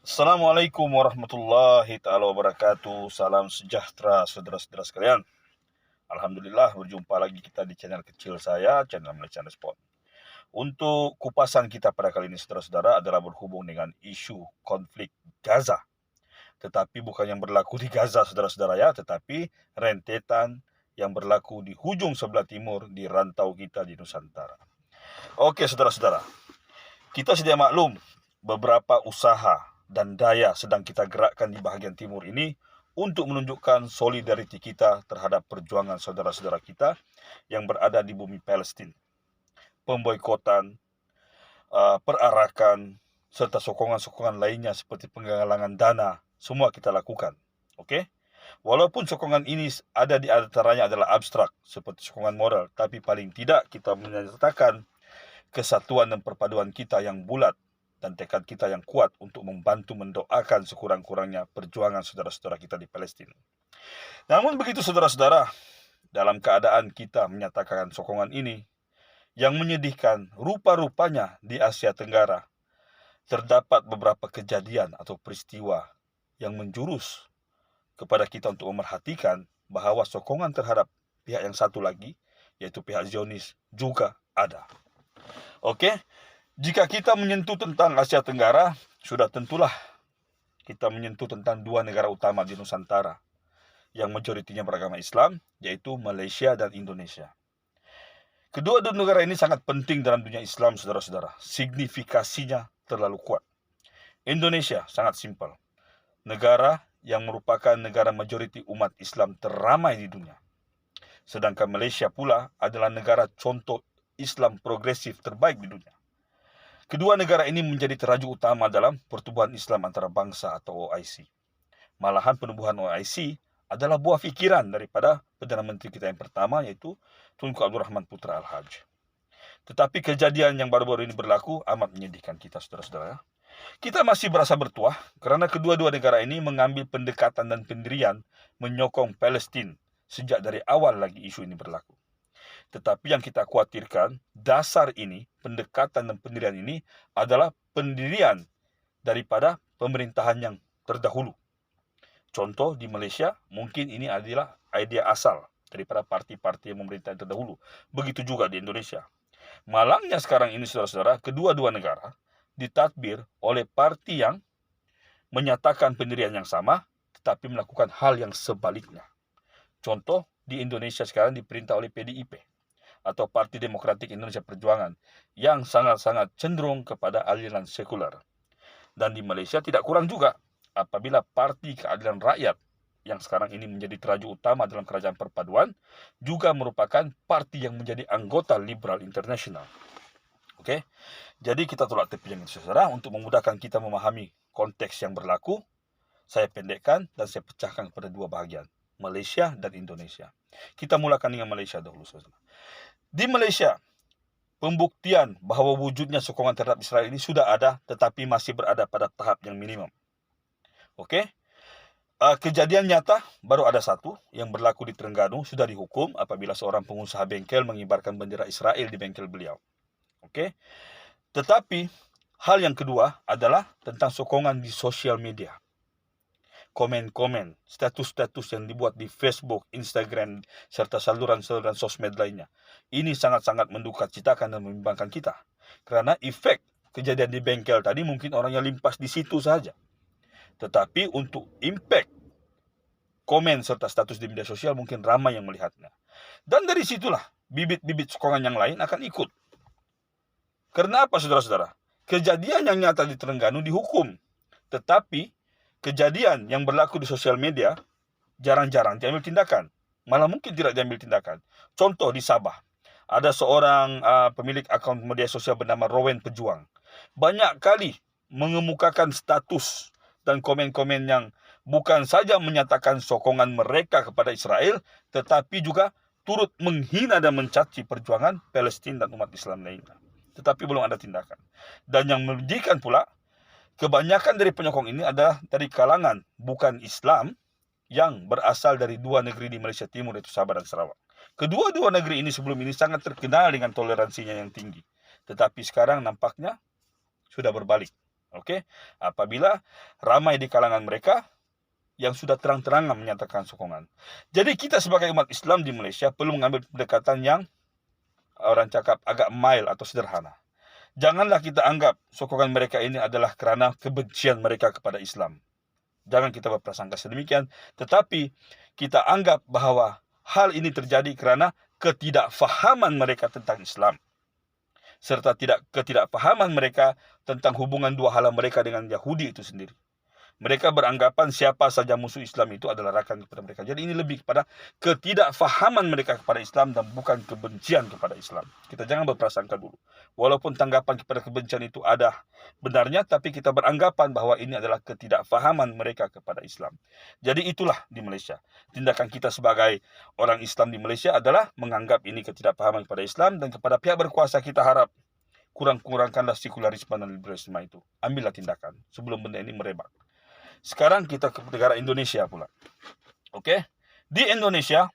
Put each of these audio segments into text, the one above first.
Assalamualaikum warahmatullahi ta'ala wabarakatuh. Salam sejahtera saudara-saudara sekalian. Alhamdulillah berjumpa lagi kita di channel kecil saya, channel Malaysia Respon. Untuk kupasan kita pada kali ini saudara-saudara adalah berhubung dengan isu konflik Gaza. Tetapi bukan yang berlaku di Gaza saudara-saudara ya, tetapi rentetan yang berlaku di hujung sebelah timur di rantau kita di Nusantara. Oke saudara-saudara, kita sedia maklum beberapa usaha dan daya sedang kita gerakkan di bahagian timur ini untuk menunjukkan solidariti kita terhadap perjuangan saudara-saudara kita yang berada di bumi Palestin. Pemboikotan, perarakan, serta sokongan-sokongan lainnya seperti penggalangan dana, semua kita lakukan. Oke? Walaupun sokongan ini ada di antaranya adalah abstrak, seperti sokongan moral, tapi paling tidak kita menyatakan kesatuan dan perpaduan kita yang bulat dan tekad kita yang kuat untuk membantu mendoakan sekurang-kurangnya perjuangan saudara-saudara kita di Palestina. Namun begitu saudara-saudara, dalam keadaan kita menyatakan sokongan ini, yang menyedihkan rupa-rupanya di Asia Tenggara terdapat beberapa kejadian atau peristiwa yang menjurus kepada kita untuk memerhatikan bahwa sokongan terhadap pihak yang satu lagi, yaitu pihak Zionis, juga ada. Oke, jika kita menyentuh tentang Asia Tenggara, sudah tentulah kita menyentuh tentang dua negara utama di Nusantara yang majoritinya beragama Islam, yaitu Malaysia dan Indonesia. Kedua negara ini sangat penting dalam dunia Islam, saudara-saudara. Signifikasinya terlalu kuat. Indonesia sangat simpel. Negara yang merupakan negara majoriti umat Islam teramai di dunia. Sedangkan Malaysia pula adalah negara contoh Islam progresif terbaik di dunia. Kedua negara ini menjadi teraju utama dalam pertumbuhan Islam antara bangsa atau OIC. Malahan penubuhan OIC adalah buah fikiran daripada Perdana Menteri kita yang pertama, yaitu Tunku Abdul Rahman Putra Al-Haj. Tetapi kejadian yang baru-baru ini berlaku amat menyedihkan kita, saudara-saudara. Kita masih berasa bertuah kerana kedua-dua negara ini mengambil pendekatan dan pendirian menyokong Palestin sejak dari awal lagi isu ini berlaku. Tetapi yang kita khawatirkan, dasar ini, pendekatan dan pendirian ini adalah pendirian daripada pemerintahan yang terdahulu. Contoh di Malaysia, mungkin ini adalah idea asal daripada parti-parti yang memerintah terdahulu. Begitu juga di Indonesia. Malangnya sekarang ini saudara-saudara, kedua-dua negara ditadbir oleh parti yang menyatakan pendirian yang sama, tetapi melakukan hal yang sebaliknya. Contoh, di Indonesia sekarang diperintah oleh PDIP atau Parti Demokratik Indonesia Perjuangan yang sangat-sangat cenderung kepada aliran sekuler. Dan di Malaysia tidak kurang juga apabila Parti Keadilan Rakyat yang sekarang ini menjadi teraju utama dalam kerajaan perpaduan juga merupakan parti yang menjadi anggota Liberal International. Oke, jadi kita tolak tepi yang itu saudara untuk memudahkan kita memahami konteks yang berlaku. Saya pendekkan dan saya pecahkan kepada dua bahagian, Malaysia dan Indonesia. Kita mulakan dengan Malaysia dahulu saudara. Di Malaysia, pembuktian bahawa wujudnya sokongan terhadap Israel ini sudah ada, tetapi masih berada pada tahap yang minimum. Oke, kejadian nyata baru ada satu yang berlaku di Terengganu, sudah dihukum apabila seorang pengusaha bengkel mengibarkan bendera Israel di bengkel beliau. Oke, tetapi hal yang kedua adalah tentang sokongan di sosial media. Komen-komen, status-status yang dibuat di Facebook, Instagram, serta saluran-saluran sosmed lainnya. Ini sangat-sangat mendukacitakan dan membimbangkan kita. Kerana efek kejadian di bengkel tadi mungkin orangnya limpas di situ saja. Tetapi untuk impact komen serta status di media sosial mungkin ramai yang melihatnya. Dan dari situlah bibit-bibit sokongan yang lain akan ikut. Karena apa saudara-saudara? Kejadian yang nyata di Terengganu dihukum. Tetapi kejadian yang berlaku di sosial media jarang-jarang diambil tindakan. Malah mungkin tidak diambil tindakan. Contoh di Sabah, ada seorang pemilik akaun media sosial bernama Rowen Pejuang. Banyak kali mengemukakan status dan komen-komen yang bukan saja menyatakan sokongan mereka kepada Israel, tetapi juga turut menghina dan mencaci perjuangan Palestin dan umat Islam lainnya. Tetapi belum ada tindakan. Dan yang menyedihkan pula, kebanyakan dari penyokong ini adalah dari kalangan bukan Islam yang berasal dari dua negeri di Malaysia Timur, yaitu Sabah dan Sarawak. Kedua-dua negeri ini sebelum ini sangat terkenal dengan toleransinya yang tinggi. Tetapi sekarang nampaknya sudah berbalik. Oke, apabila ramai di kalangan mereka yang sudah terang-terangan menyatakan sokongan. Jadi kita sebagai umat Islam di Malaysia perlu mengambil pendekatan yang orang cakap agak mild atau sederhana. Janganlah kita anggap sokongan mereka ini adalah kerana kebencian mereka kepada Islam. Jangan kita berprasangka sedemikian, tetapi kita anggap bahawa hal ini terjadi kerana ketidakfahaman mereka tentang Islam, serta ketidakfahaman mereka tentang hubungan dua hala mereka dengan Yahudi itu sendiri. Mereka beranggapan siapa saja musuh Islam itu adalah rakan kepada mereka. Jadi ini lebih kepada ketidakfahaman mereka kepada Islam dan bukan kebencian kepada Islam. Kita jangan berprasangka dulu. Walaupun tanggapan kepada kebencian itu ada benarnya, tapi kita beranggapan bahawa ini adalah ketidakfahaman mereka kepada Islam. Jadi itulah di Malaysia. Tindakan kita sebagai orang Islam di Malaysia adalah menganggap ini ketidakfahaman kepada Islam, dan kepada pihak berkuasa kita harap kurangkanlah sekularisme dan liberalisme itu. Ambillah tindakan sebelum benda ini merebak. Sekarang kita ke negara Indonesia pula. Oke? Di Indonesia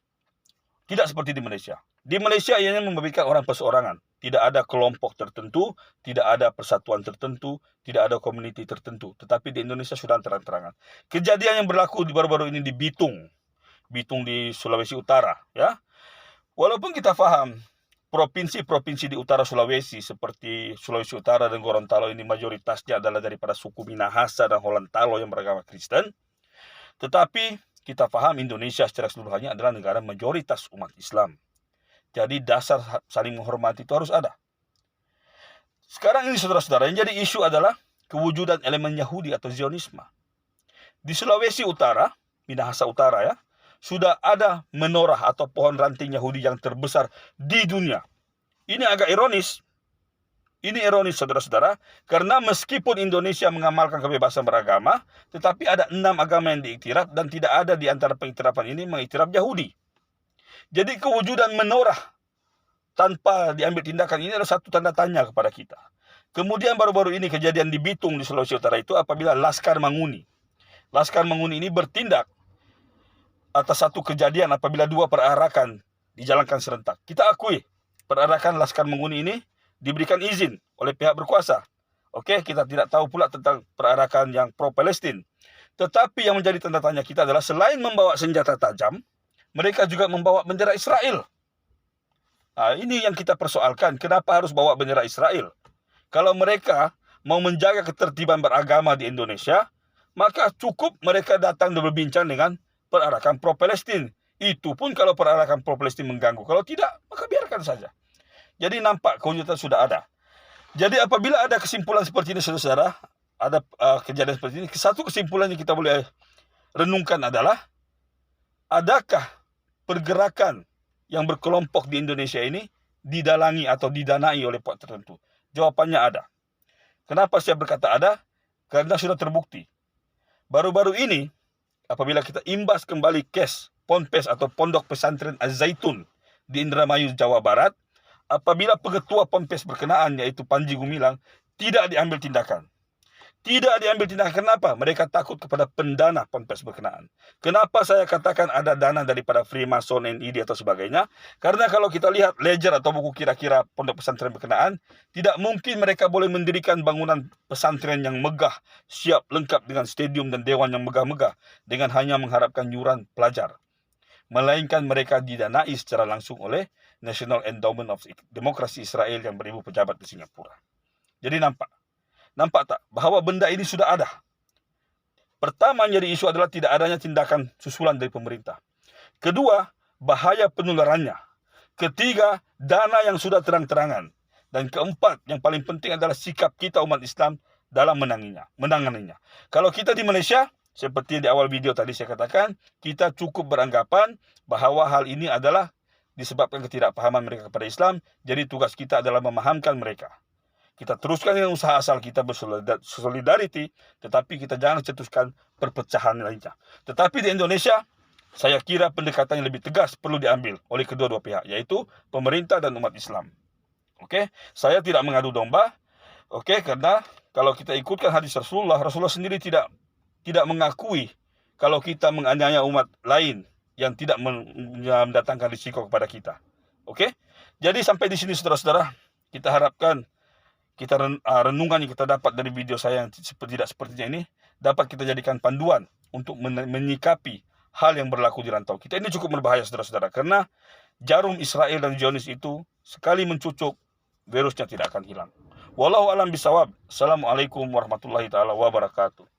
tidak seperti di Malaysia. Di Malaysia ianya membabitkan orang perseorangan. Tidak ada kelompok tertentu, tidak ada persatuan tertentu, tidak ada komuniti tertentu. Tetapi di Indonesia sudah terang-terangan. Kejadian yang berlaku di baru-baru ini di Bitung di Sulawesi Utara, ya. Walaupun kita faham provinsi-provinsi di utara Sulawesi seperti Sulawesi Utara dan Gorontalo ini mayoritasnya adalah daripada suku Minahasa dan Gorontalo yang beragama Kristen. Tetapi kita faham Indonesia secara keseluruhannya adalah negara mayoritas umat Islam. Jadi dasar saling menghormati itu harus ada. Sekarang ini saudara-saudara, yang jadi isu adalah kewujudan elemen Yahudi atau Zionisme. Di Sulawesi Utara, Minahasa Utara ya, sudah ada menorah atau pohon ranting Yahudi yang terbesar di dunia. Ini agak ironis. Ini ironis saudara-saudara, karena meskipun Indonesia mengamalkan kebebasan beragama, tetapi ada 6 agama yang diiktiraf dan tidak ada di antara pengiktirafan ini mengiktiraf Yahudi. Jadi kewujudan menorah tanpa diambil tindakan ini adalah satu tanda tanya kepada kita. Kemudian baru-baru ini kejadian di Bitung di Sulawesi Utara itu apabila Laskar Manguni. Laskar Manguni ini bertindak atas satu kejadian apabila 2 perarakan dijalankan serentak. Kita akui perarakan Laskar Manguni ini diberikan izin oleh pihak berkuasa. Oke, kita tidak tahu pula tentang perarakan yang pro-Palestin. Tetapi yang menjadi tanda tanya kita adalah selain membawa senjata tajam, mereka juga membawa bendera Israel. Nah, ini yang kita persoalkan. Kenapa harus bawa bendera Israel? Kalau mereka mau menjaga ketertiban beragama di Indonesia, maka cukup mereka datang dan berbincang dengan perarakan pro-Palestin. Itu pun kalau perarakan pro-Palestin mengganggu. Kalau tidak, maka biarkan saja. Jadi nampak kewujudan sudah ada. Jadi apabila ada kesimpulan seperti ini, saudara-saudara, ada kejadian seperti ini, satu kesimpulan yang kita boleh renungkan adalah, adakah pergerakan yang berkelompok di Indonesia ini didalangi atau didanai oleh pihak tertentu? Jawabannya ada. Kenapa saya berkata ada? Karena sudah terbukti. Baru-baru ini, apabila kita imbas kembali kes Ponpes atau Pondok Pesantren Az-Zaitun di Indramayu, Jawa Barat, apabila pengetua Ponpes berkenaan, yaitu Panji Gumilang, tidak diambil tindakan. Tidak diambil tindakan. Kenapa? Mereka takut kepada pendana Ponpes berkenaan. Kenapa saya katakan ada dana daripada Freemason, NID atau sebagainya? Karena kalau kita lihat ledger atau buku kira-kira pondok pesantren berkenaan, tidak mungkin mereka boleh mendirikan bangunan pesantren yang megah, siap lengkap dengan stadium dan dewan yang megah-megah, dengan hanya mengharapkan yuran pelajar. Melainkan mereka didanai secara langsung oleh National Endowment of Democracy Israel yang beribu pejabat di Singapura. Jadi nampak tak bahawa benda ini sudah ada? Pertama yang jadi isu adalah tidak adanya tindakan susulan dari pemerintah. Kedua, bahaya penularannya. Ketiga, dana yang sudah terang-terangan. Dan keempat, yang paling penting adalah sikap kita umat Islam dalam menanganinya. Kalau kita di Malaysia, seperti di awal video tadi saya katakan, kita cukup beranggapan bahawa hal ini adalah disebabkan ketidakpahaman mereka kepada Islam. Jadi tugas kita adalah memahamkan mereka. Kita teruskan dengan usaha asal kita bersolidariti, tetapi kita jangan cetuskan perpecahan lainnya. Tetapi di Indonesia, saya kira pendekatan yang lebih tegas perlu diambil oleh kedua-dua pihak, yaitu pemerintah dan umat Islam. Oke, saya tidak mengadu domba, oke, karena kalau kita ikutkan hadis Rasulullah sendiri tidak mengakui kalau kita menganiaya umat lain yang tidak mendatangkan risiko kepada kita. Oke, jadi sampai di sini saudara-saudara, kita harapkan renungan yang kita dapat dari video saya yang tidak sepertinya ini dapat kita jadikan panduan untuk menyikapi hal yang berlaku di rantau kita. Ini cukup berbahaya saudara-saudara, karena jarum Israel dan Zionis itu sekali mencucuk, virusnya tidak akan hilang. Wallahu alam bisawab. Assalamualaikum warahmatullahi taala wabarakatuh.